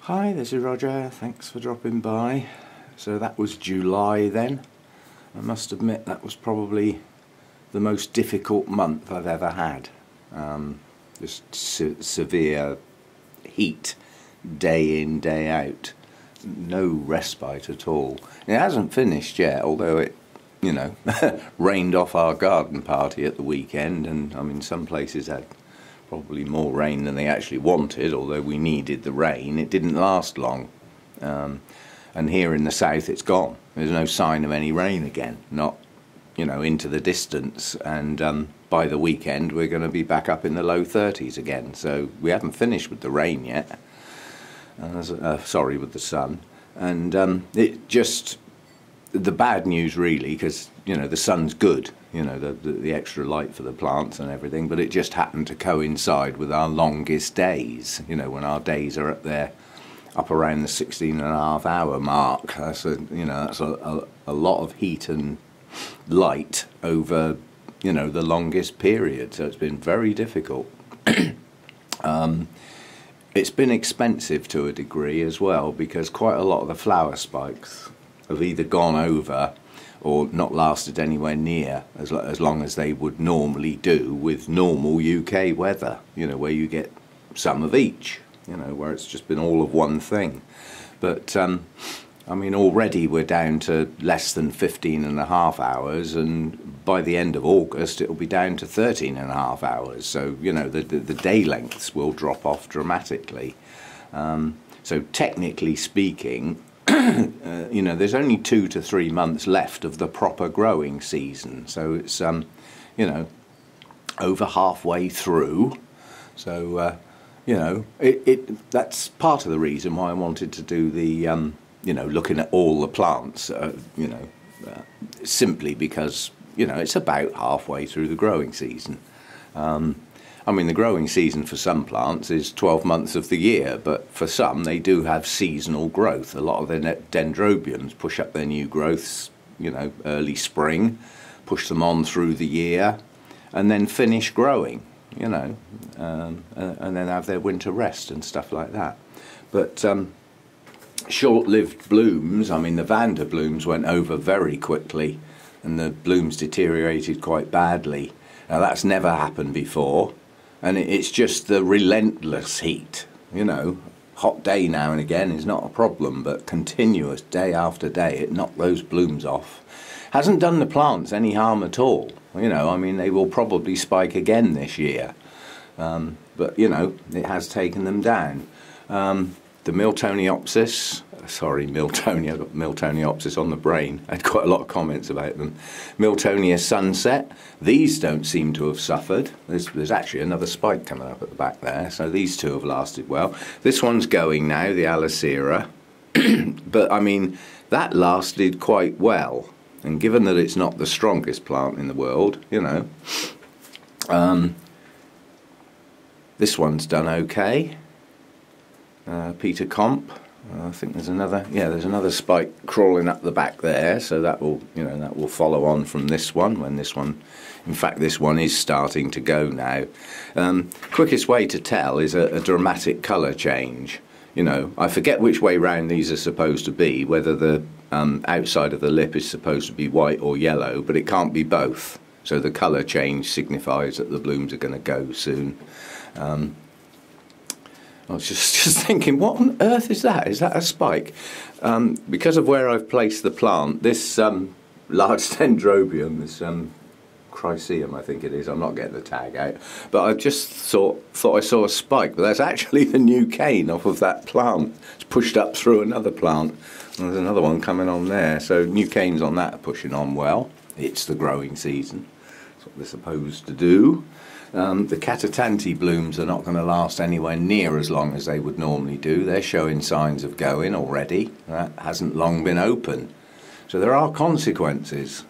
Hi, this is Roger. Thanks for dropping by. So that was July then. I must admit that was probably the most difficult month I've ever had. Just severe heat, day in, day out. No respite at all. It hasn't finished yet, although it, rained off our garden party at the weekend, and I mean some places had probably more rain than they actually wanted, although we needed the rain. It didn't last long. And here in the south it's gone. There's no sign of any rain again, not into the distance, and by the weekend we're going to be back up in the low 30s again. So we haven't finished with the rain yet. Sorry, with the sun. And it just, the bad news really, because the sun's good, the extra light for the plants and everything, but it just happened to coincide with our longest days, when our days are up around the 16.5-hour mark. That's a lot of heat and light over the longest period, so it's been very difficult. It's been expensive to a degree as well, because quite a lot of the flower spikes have either gone over or not lasted anywhere near as long as they would normally do with normal UK weather, where you get some of each, where it's just been all of one thing. But I mean, already we're down to less than 15.5 hours, and by the end of August it'll be down to 13.5 hours. So the day lengths will drop off dramatically. So technically speaking, there's only 2 to 3 months left of the proper growing season. So it's over halfway through. So that's part of the reason why I wanted to do the looking at all the plants, simply because, it's about halfway through the growing season. I mean, the growing season for some plants is 12 months of the year, but for some they do have seasonal growth. A lot of their dendrobiums push up their new growths, early spring, push them on through the year, and then finish growing, and then have their winter rest and stuff like that. But short-lived blooms, I mean, the Vanda blooms went over very quickly, and the blooms deteriorated quite badly. Now that's never happened before, and it's just the relentless heat. Hot day now and again is not a problem, but continuous day after day, it knocked those blooms off. Hasn't done the plants any harm at all. I mean, they will probably spike again this year, but it has taken them down. The Miltoniopsis, sorry, Miltonia, I've got Miltoniopsis on the brain. I had quite a lot of comments about them. Miltonia sunset, these don't seem to have suffered. There's actually another spike coming up at the back there, so these two have lasted well. This one's going now, the Alicera, but I mean, that lasted quite well. And given that it's not the strongest plant in the world, this one's done okay. Peter Comp, I think there's another spike crawling up the back there, so that will follow on from this one, when this one, in fact this one is starting to go now. Quickest way to tell is a dramatic colour change. I forget which way round these are supposed to be, whether the outside of the lip is supposed to be white or yellow, but it can't be both, so the colour change signifies that the blooms are going to go soon. I was just thinking, what on earth is that? Is that a spike? Because of where I've placed the plant, this large dendrobium, this Chryseum, I think it is, I'm not getting the tag out, but I just thought I saw a spike, but that's actually the new cane off of that plant. It's pushed up through another plant. And there's another one coming on there, so new canes on that are pushing on well. It's the growing season. That's what they're supposed to do. The Catatanti blooms are not going to last anywhere near as long as they would normally do. They're showing signs of going already. That hasn't long been open. So there are consequences,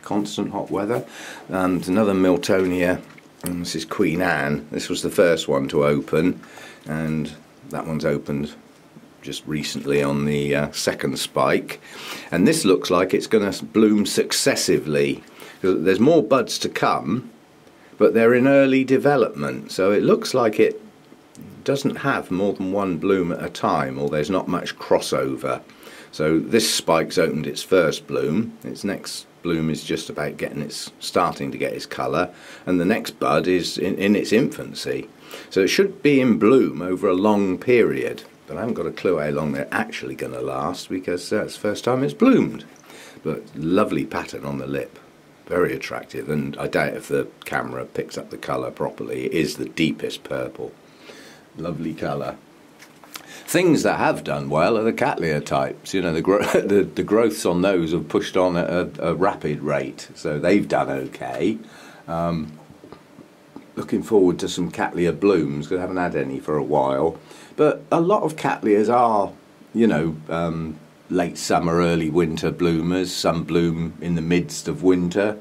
constant hot weather. There's another Miltonia, and this is Queen Anne. This was the first one to open, and that one's opened just recently on the second spike. And this looks like it's going to bloom successively. There's more buds to come, but they're in early development, so it looks like it doesn't have more than one bloom at a time, or there's not much crossover. So this spike's opened its first bloom, its next bloom is just about starting to get its colour, and the next bud is in its infancy. So it should be in bloom over a long period, but I haven't got a clue how long they're actually going to last, because it's the first time it's bloomed. But lovely pattern on the lip, very attractive, and I doubt if the camera picks up the colour properly, it is the deepest purple. Lovely colour. Things that have done well are the Cattleya types. You know, the growths on those have pushed on at a rapid rate, so they've done okay. Looking forward to some Cattleya blooms, because I haven't had any for a while. But a lot of Cattleyas are, you know, late summer, early winter bloomers. Some bloom in the midst of winter,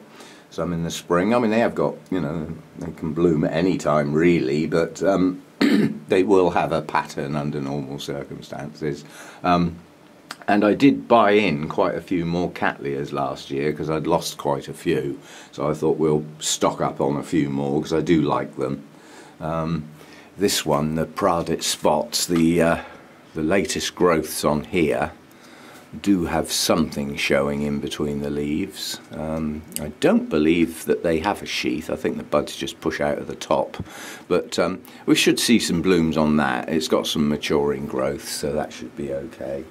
some in the spring. I mean, they have got, you know, they can bloom at any time really, but they will have a pattern under normal circumstances. And I did buy in quite a few more Cattleyas last year, because I'd lost quite a few, so I thought we'll stock up on a few more, because I do like them. This one, the Pradit spots, the latest growths on here do have something showing in between the leaves. I don't believe that they have a sheath. I think the buds just push out of the top, but we should see some blooms on that. It's got some maturing growth, so that should be okay.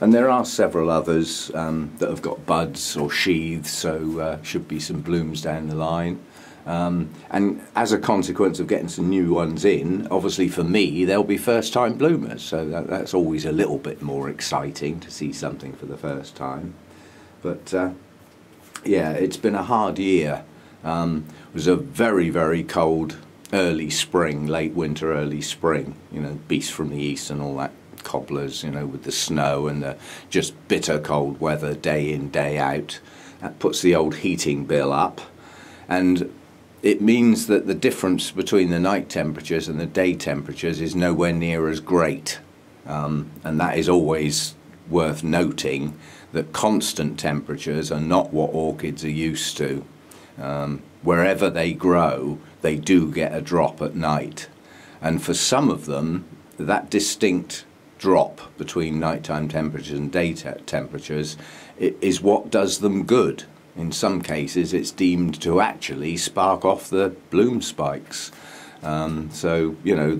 And there are several others that have got buds or sheaths, so should be some blooms down the line. And as a consequence of getting some new ones in, obviously for me they'll be first time bloomers, so that's always a little bit more exciting to see something for the first time. But yeah, it's been a hard year. It was a very, very cold early spring, late winter, early spring, you know, beast from the east and all that cobblers, you know, with the snow and the just bitter cold weather day in, day out. That puts the old heating bill up, and it means that the difference between the night temperatures and the day temperatures is nowhere near as great. And that is always worth noting, that constant temperatures are not what orchids are used to. Wherever they grow, they do get a drop at night. And for some of them, that distinct drop between nighttime temperatures and day temperatures is what does them good. In some cases it's deemed to actually spark off the bloom spikes. So, you know,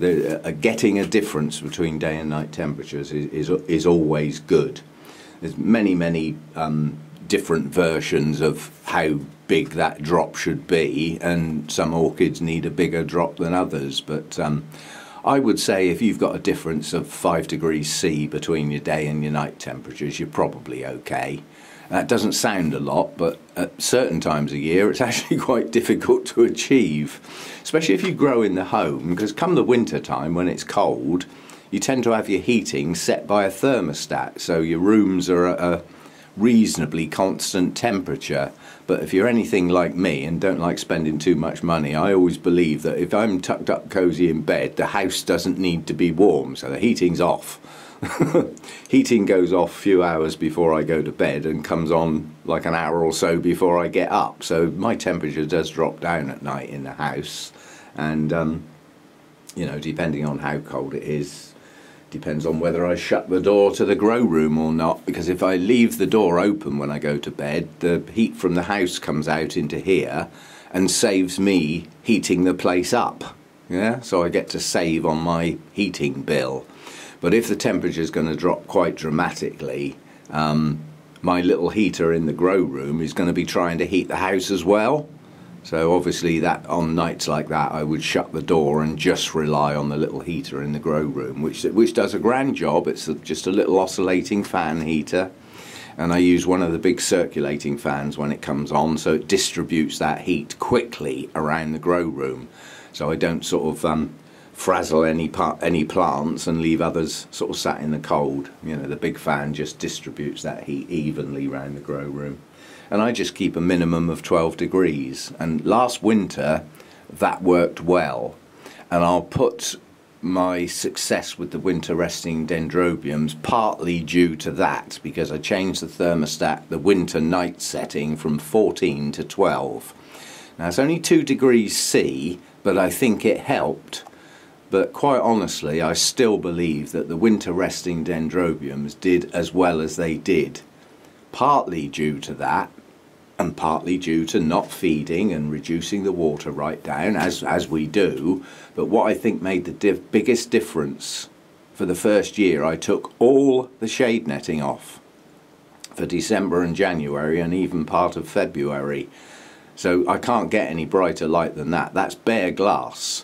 getting a difference between day and night temperatures is always good. There's many different versions of how big that drop should be, and some orchids need a bigger drop than others, but I would say if you've got a difference of 5 degrees C between your day and your night temperatures, you're probably okay. That doesn't sound a lot, but at certain times of year it's actually quite difficult to achieve, especially if you grow in the home, because come the winter time when it's cold, you tend to have your heating set by a thermostat, so your rooms are at a reasonably constant temperature. But if you're anything like me and don't like spending too much money, I always believe that if I'm tucked up cosy in bed, the house doesn't need to be warm, so the heating's off. Heating goes off a few hours before I go to bed and comes on like an hour or so before I get up, so my temperature does drop down at night in the house. And you know, depending on how cold it is, depends on whether I shut the door to the grow room or not, because if I leave the door open when I go to bed, the heat from the house comes out into here and saves me heating the place up. Yeah, so I get to save on my heating bill. But if the temperature is going to drop quite dramatically, my little heater in the grow room is going to be trying to heat the house as well. So obviously that on nights like that I would shut the door and just rely on the little heater in the grow room, which does a grand job. It's just a little oscillating fan heater, and I use one of the big circulating fans when it comes on, so it distributes that heat quickly around the grow room, so I don't sort of frazzle any plants and leave others sort of sat in the cold. You know, the big fan just distributes that heat evenly around the grow room. And I just keep a minimum of 12 degrees. And last winter that worked well. And I'll put my success with the winter resting dendrobiums partly due to that, because I changed the thermostat, the winter night setting, from 14 to 12. Now it's only 2 degrees C, but I think it helped, but quite honestly I still believe that the winter resting dendrobiums did as well as they did, partly due to that and partly due to not feeding and reducing the water right down as we do. But what I think made the biggest difference, for the first year I took all the shade netting off for December and January and even part of February. So I can't get any brighter light than that. That's bare glass.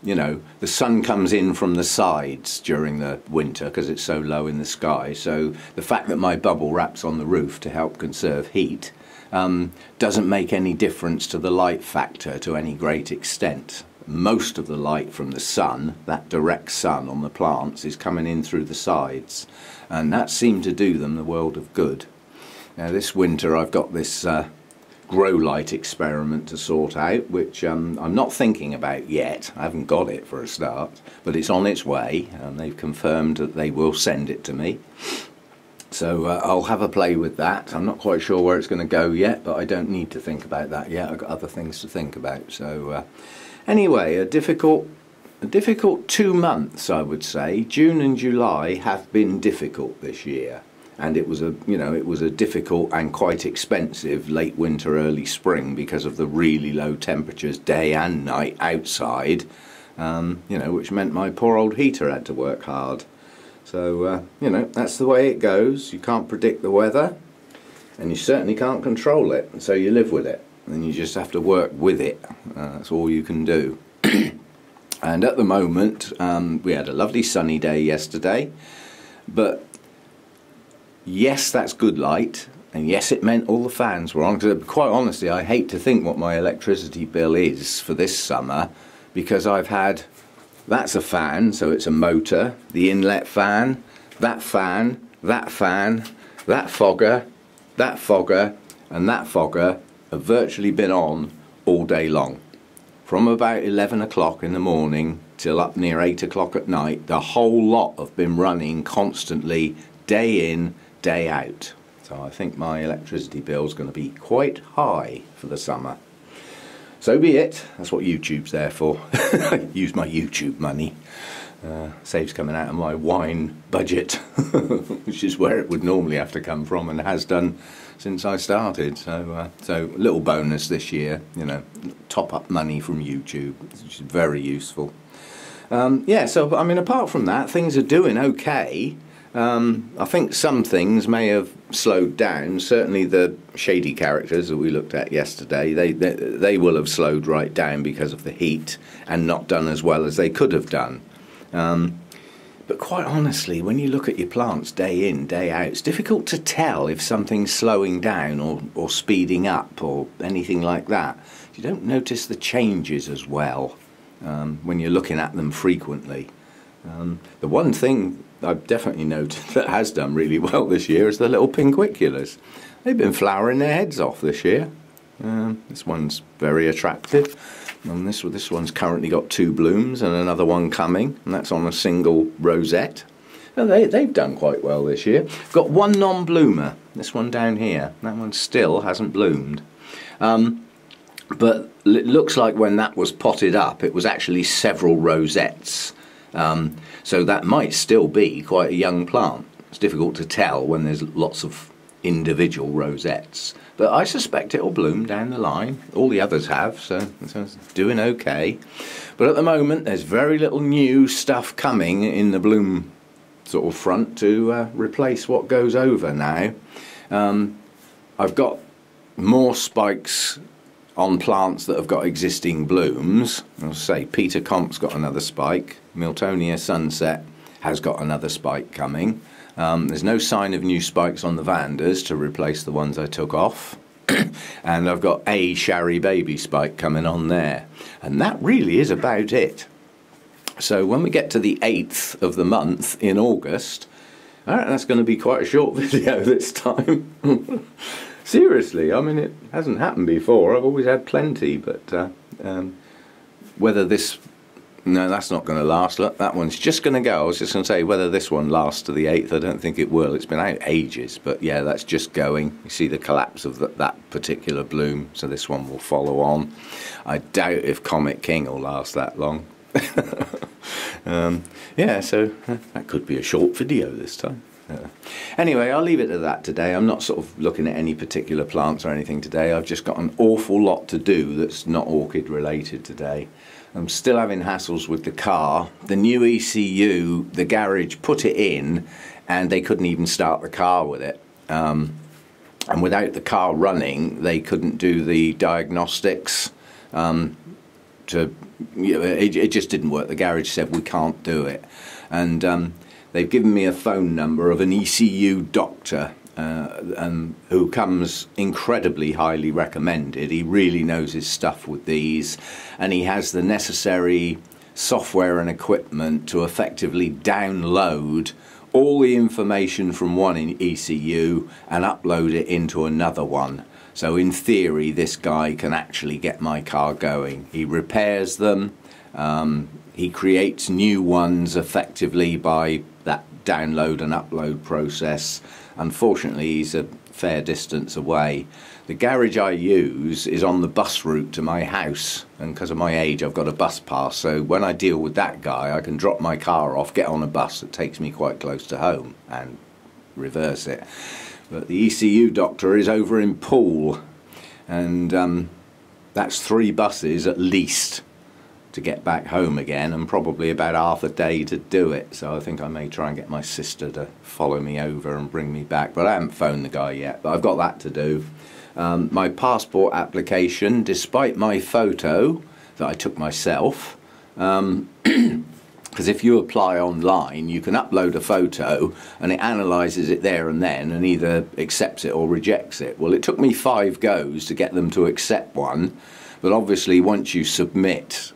You know, the sun comes in from the sides during the winter because it's so low in the sky. So the fact that my bubble wrap's on the roof to help conserve heat doesn't make any difference to the light factor to any great extent. Most of the light from the sun, that direct sun on the plants, is coming in through the sides, and that seemed to do them the world of good. Now this winter I've got this grow light experiment to sort out, which I'm not thinking about yet. I haven't got it for a start, but it's on its way, and they've confirmed that they will send it to me. So I'll have a play with that. I'm not quite sure where it's going to go yet, but I don't need to think about that yet. I've got other things to think about. So anyway, a difficult 2 months, I would say. June and July have been difficult this year, and it was a difficult and quite expensive late winter, early spring because of the really low temperatures day and night outside. Which meant my poor old heater had to work hard. So, that's the way it goes. You can't predict the weather, and you certainly can't control it, so you live with it, and you just have to work with it. That's all you can do. And at the moment, we had a lovely sunny day yesterday, but yes, that's good light, and yes, it meant all the fans were on, because quite honestly, I hate to think what my electricity bill is for this summer, because I've had... That's a fan, so it's a motor, the inlet fan, that fan, that fan, that fogger, and that fogger have virtually been on all day long. From about 11 o'clock in the morning till up near 8 o'clock at night, the whole lot have been running constantly, day in, day out. So I think my electricity bill is going to be quite high for the summer. So be it. That's what YouTube's there for. Use my YouTube money. Saves coming out of my wine budget, which is where it would normally have to come from, and has done since I started. So a little bonus this year, top up money from YouTube, which is very useful. So I mean, apart from that, things are doing okay. I think some things may have slowed down. Certainly the shady characters that we looked at yesterday, they will have slowed right down because of the heat and not done as well as they could have done. But quite honestly, when you look at your plants day in, day out, it's difficult to tell if something's slowing down or speeding up or anything like that. You don't notice the changes as well when you're looking at them frequently. The one thing I've definitely noticed that has done really well this year is the little pinquiculars. They've been flowering their heads off this year. This one's very attractive, and this one's currently got 2 blooms and another one coming, and that's on a single rosette. And they've done quite well this year. Got one non-bloomer, this one down here. That one still hasn't bloomed. But it looks like when that was potted up, it was actually several rosettes. So that might still be quite a young plant. It's difficult to tell when there's lots of individual rosettes, but I suspect it'll bloom down the line. All the others have, so it's doing okay. But at the moment there's very little new stuff coming in the bloom sort of front to replace what goes over now. I've got more spikes on plants that have got existing blooms. I'll say Peter Comp's got another spike. Miltonia Sunset has got another spike coming. There's no sign of new spikes on the Vanders to replace the ones I took off. And I've got a Shari Baby spike coming on there. And that really is about it. So when we get to the 8th of the month in August, that's going to be quite a short video this time. Seriously, I mean, it hasn't happened before. I've always had plenty, but whether this... No, that's not going to last. Look, that one's just going to go. I was just going to say whether this one lasts to the 8th. I don't think it will. It's been out ages, but yeah, that's just going. You see the collapse of that particular bloom, so this one will follow on. I doubt if Comet King will last that long. Yeah, so that could be a short video this time. Anyway, I'll leave it at that today. I'm not sort of looking at any particular plants or anything today. I've just got an awful lot to do that's not orchid related today. I'm still having hassles with the car. The new ECU, the garage put it in and they couldn't even start the car with it. And without the car running, they couldn't do the diagnostics. It just didn't work. The garage said we can't do it. And they've given me a phone number of an ECU doctor who comes incredibly highly recommended. He really knows his stuff with these, and he has the necessary software and equipment to effectively download all the information from one ECU and upload it into another one. So in theory, this guy can actually get my car going. He repairs them, he creates new ones effectively by that download and upload process. Unfortunately, he's a fair distance away. The garage I use is on the bus route to my house, and because of my age I've got a bus pass, so when I deal with that guy I can drop my car off, get on a bus that takes me quite close to home and reverse it. But the ECU doctor is over in Poole, and that's 3 buses at least to get back home again, and probably about half a day to do it. So I think I may try and get my sister to follow me over and bring me back, but I haven't phoned the guy yet, but I've got that to do. My passport application, despite my photo that I took myself, because if you apply online you can upload a photo and it analyses it there and then and either accepts it or rejects it. Well, it took me 5 goes to get them to accept one, but obviously once you submit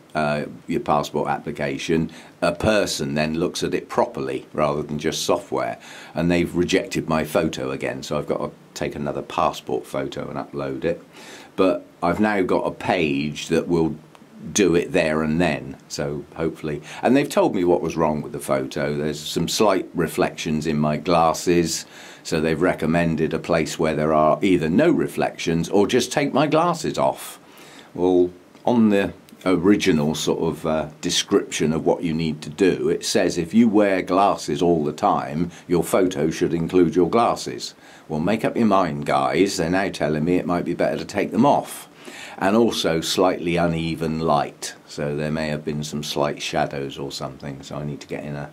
your passport application, a person then looks at it properly rather than just software, and they've rejected my photo again, so I've got to take another passport photo and upload it. But I've now got a page that will do it there and then, so hopefully. And they've told me what was wrong with the photo. There's some slight reflections in my glasses, so they've recommended a place where there are either no reflections or just take my glasses off. Well, on the original sort of description of what you need to do, it says if you wear glasses all the time your photo should include your glasses. Well, make up your mind, guys. They're now telling me it might be better to take them off. And also slightly uneven light, so there may have been some slight shadows or something, so I need to get in a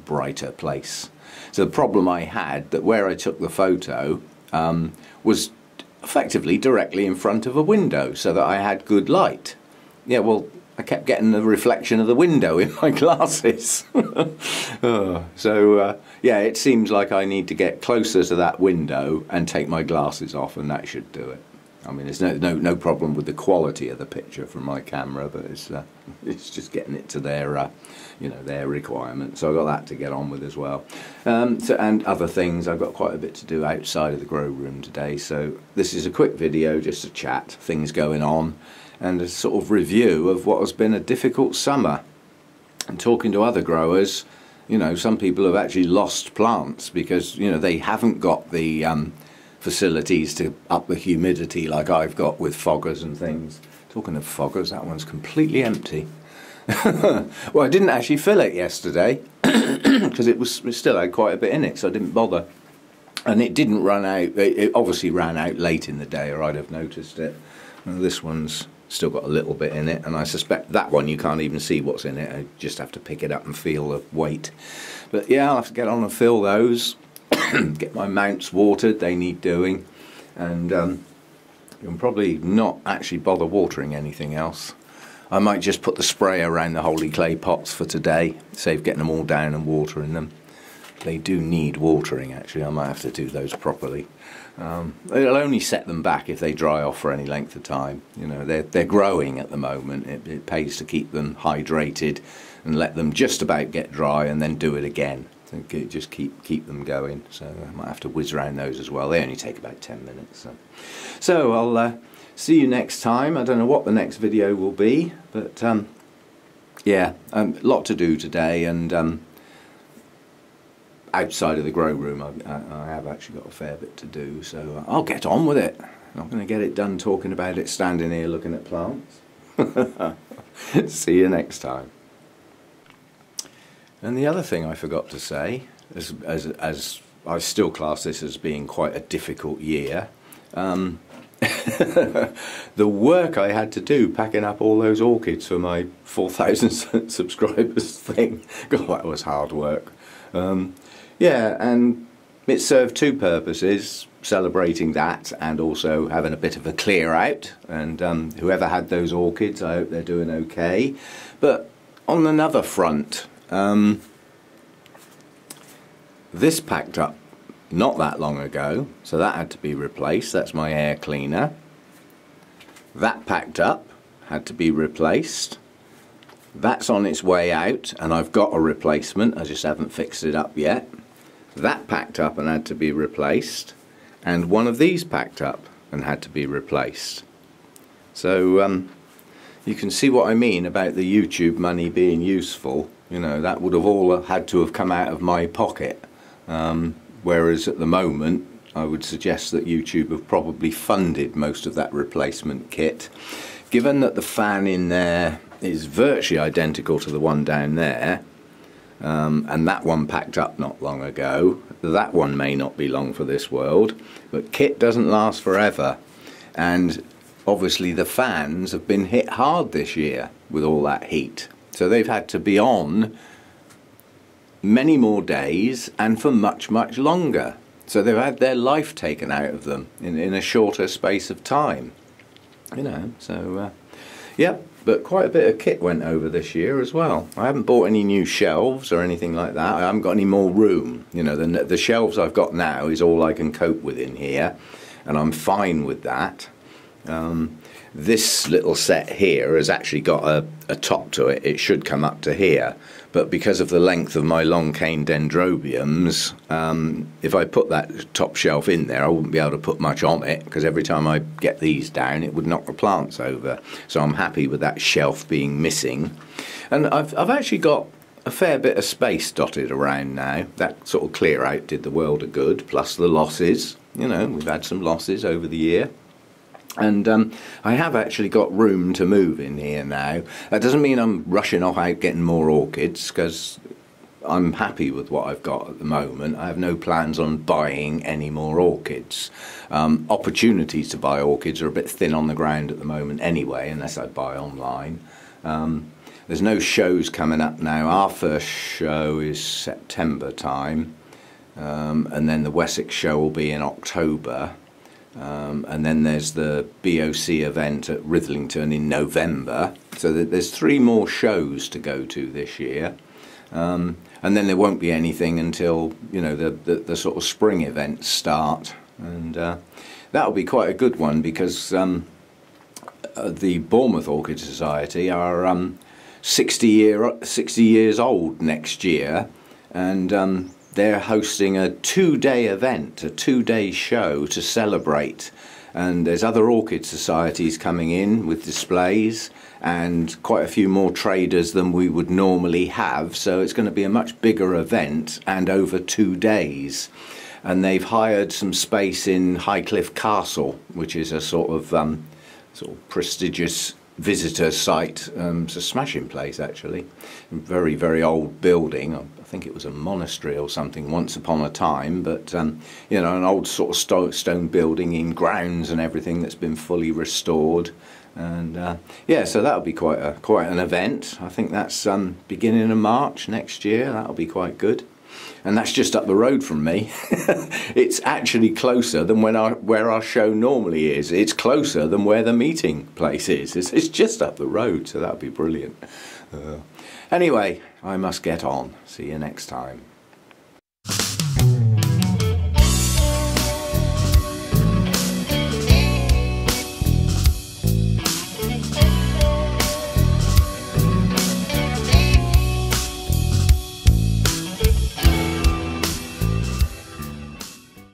brighter place. So the problem I had, that where I took the photo was effectively directly in front of a window, so that I had good light. Yeah, well, I kept getting the reflection of the window in my glasses. Yeah, it seems like I need to get closer to that window and take my glasses off, and that should do it. I mean, there's no problem with the quality of the picture from my camera, but it's just getting it to their their requirement. So I've got that to get on with as well. And other things, I've got quite a bit to do outside of the grow room today. So this is a quick video, just a chat, things going on, and a sort of review of what has been a difficult summer. And talking to other growers, some people have actually lost plants because they haven't got the facilities to up the humidity like I've got with foggers and things. Talking of foggers, that one's completely empty. Well, I didn't actually fill it yesterday because it still had quite a bit in it, so I didn't bother. And it didn't run out. It obviously ran out late in the day, or I'd have noticed it. And this one's still got a little bit in it, and I suspect that one you can't even see what's in it. I just have to pick it up and feel the weight. But yeah, I'll have to get on and fill those. Get my mounts watered, they need doing, and you'll probably not actually bother watering anything else. I might just put the spray around the holy clay pots for today, save getting them all down and watering them. They do need watering actually, I might have to do those properly. It'll only set them back if they dry off for any length of time. They're growing at the moment. It pays to keep them hydrated and let them just about get dry and then do it again. Just keep them going. So I might have to whiz around those as well. They only take about 10 minutes. So I'll see you next time. I don't know what the next video will be, but yeah, a lot to do today, and outside of the grow room I have actually got a fair bit to do, so I'll get on with it. I'm not going to get it done talking about it standing here looking at plants. See you next time. And the other thing I forgot to say, as I still class this as being quite a difficult year, the work I had to do packing up all those orchids for my 4,000 subscribers thing. God, that was hard work. Yeah, and it served two purposes, celebrating that and also having a bit of a clear out. And whoever had those orchids, I hope they're doing okay. But on another front, this packed up not that long ago, so that had to be replaced. That's my air cleaner. That packed up, had to be replaced. That's on its way out, and I've got a replacement, I just haven't fixed it up yet. That packed up and had to be replaced, and one of these packed up and had to be replaced. So you can see what I mean about the YouTube money being useful. You know, that would have all had to have come out of my pocket. Whereas at the moment, I would suggest that YouTube have probably funded most of that replacement kit. Given that the fan in there is virtually identical to the one down there, and that one packed up not long ago, that one may not be long for this world, but kit doesn't last forever. And obviously the fans have been hit hard this year with all that heat. So they've had to be on many more days and for much, much longer. So they've had their life taken out of them in a shorter space of time. You know, so yeah, but quite a bit of kit went over this year as well. I haven't bought any new shelves or anything like that. I haven't got any more room. You know, the shelves I've got now is all I can cope with in here, and I'm fine with that. This little set here has actually got a top to it. It should come up to here, but because of the length of my long cane dendrobiums, if I put that top shelf in there, I wouldn't be able to put much on it, because every time I get these down it would knock the plants over. So I'm happy with that shelf being missing. And I've actually got a fair bit of space dotted around now. That sort of clear out did the world of good, plus the losses. You know, we've had some losses over the year. And I have actually got room to move in here now. That doesn't mean I'm rushing off out getting more orchids, because I'm happy with what I've got at the moment. I have no plans on buying any more orchids. Opportunities to buy orchids are a bit thin on the ground at the moment anyway, unless I buy online. There's no shows coming up now. Our first show is September time, and then the Wessex show will be in October. And then there's the BOC event at Ruthlington in November. So there's 3 more shows to go to this year. And then there won't be anything until, you know, the sort of spring events start. And that'll be quite a good one, because the Bournemouth Orchid Society are 60 years old next year. And they're hosting a 2-day event, a 2-day show to celebrate. And there's other orchid societies coming in with displays, and quite a few more traders than we would normally have. So it's going to be a much bigger event, and over 2 days. And they've hired some space in Highcliffe Castle, which is a sort of prestigious visitor site. It's a smashing place, actually. Very, very old building. I think it was a monastery or something once upon a time, but you know, an old sort of stone building in grounds and everything that's been fully restored. And yeah, so that'll be quite an event. I think that's beginning of March next year. That'll be quite good. And that's just up the road from me. It's actually closer than where our show normally is. It's closer than where the meeting place is. It's just up the road, so that'll be brilliant. Anyway, I must get on. See you next time.